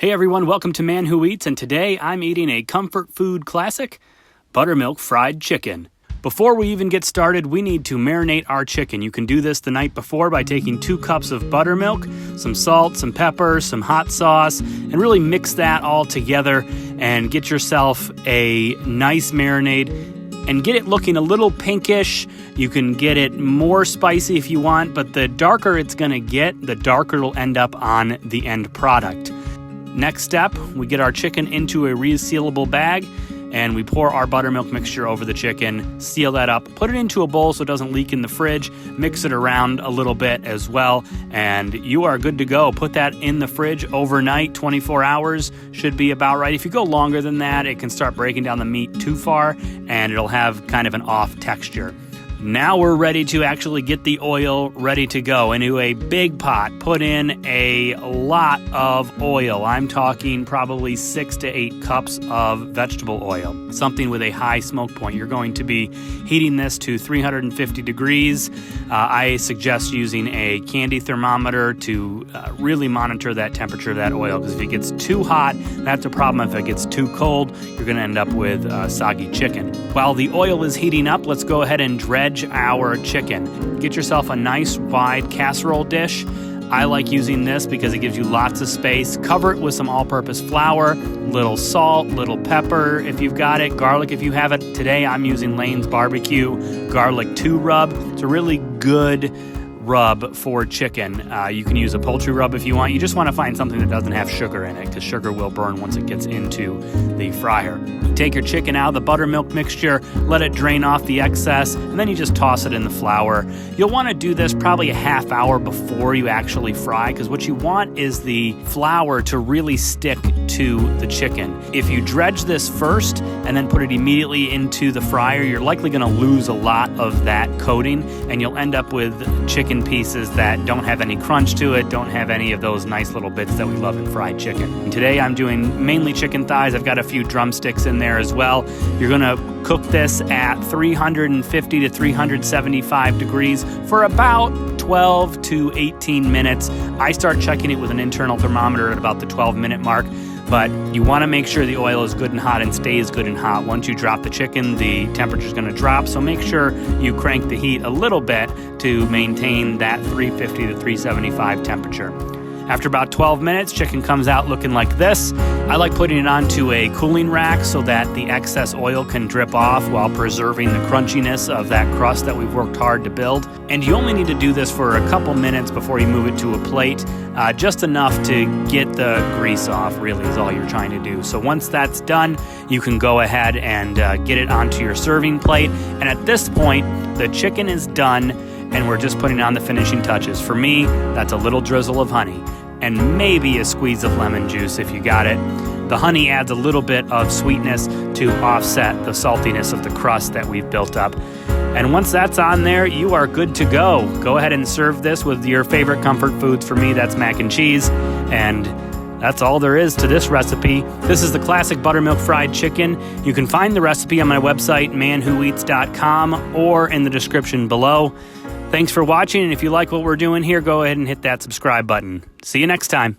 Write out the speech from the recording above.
Hey everyone, welcome to Man Who Eats, and today I'm eating a comfort food classic, buttermilk fried chicken. Before we even get started, we need to marinate our chicken. You can do this the night before by taking 2 cups of buttermilk, some salt, some pepper, some hot sauce, and really mix that all together and get yourself a nice marinade and get it looking a little pinkish. You can get it more spicy if you want, but the darker it's going to get, the darker it'll end up on the end product. Next step, we get our chicken into a resealable bag and we pour our buttermilk mixture over the chicken, seal that up, put it into a bowl so it doesn't leak in the fridge, mix it around a little bit as well, and you are good to go. Put that in the fridge overnight, 24 hours should be about right. If you go longer than that, it can start breaking down the meat too far and it'll have kind of an off texture. Now we're ready to actually get the oil ready to go. Into a big pot, put in a lot of oil. I'm talking probably 6 to 8 cups of vegetable oil, something with a high smoke point. You're going to be heating this to 350 degrees. I suggest using a candy thermometer to really monitor that temperature of that oil, because if it gets too hot, that's a problem. If it gets too cold, you're going to end up with soggy chicken. While the oil is heating up, let's go ahead and dredge our chicken. Get yourself a nice wide casserole dish. I like using this because it gives you lots of space. Cover it with some all-purpose flour, little salt, little pepper if you've got it, garlic if you have it. Today I'm using Lane's Barbecue Garlic 2 Rub. It's a really good rub for chicken. You can use a poultry rub if you want. You just want to find something that doesn't have sugar in it, because sugar will burn once it gets into the fryer. You take your chicken out of the buttermilk mixture, let it drain off the excess, and then you just toss it in the flour. You'll want to do this probably a half hour before you actually fry, because what you want is the flour to really stick to the chicken. If you dredge this first and then put it immediately into the fryer, you're likely going to lose a lot of that coating, and you'll end up with chicken pieces that don't have any crunch to it, don't have any of those nice little bits that we love in fried chicken. And today I'm doing mainly chicken thighs. I've got a few drumsticks in there as well. You're gonna cook this at 350 to 375 degrees for about 12 to 18 minutes. I start checking it with an internal thermometer at about the 12-minute mark. But you want to make sure the oil is good and hot and stays good and hot. Once you drop the chicken, the temperature is going to drop, so make sure you crank the heat a little bit to maintain that 350 to 375 temperature. After about 12 minutes, chicken comes out looking like this. I like putting it onto a cooling rack so that the excess oil can drip off while preserving the crunchiness of that crust that we've worked hard to build. And you only need to do this for a couple minutes before you move it to a plate, just enough to get the grease off, really, is all you're trying to do. So once that's done, you can go ahead and get it onto your serving plate. And at this point, the chicken is done, and we're just putting on the finishing touches. For me, that's a little drizzle of honey and maybe a squeeze of lemon juice if you got it. The honey adds a little bit of sweetness to offset the saltiness of the crust that we've built up. And once that's on there, you are good to go. Go ahead and serve this with your favorite comfort foods. For me, that's mac and cheese. And that's all there is to this recipe. This is the classic buttermilk fried chicken. You can find the recipe on my website, manwhoeats.com, or in the description below. Thanks for watching, and if you like what we're doing here, go ahead and hit that subscribe button. See you next time.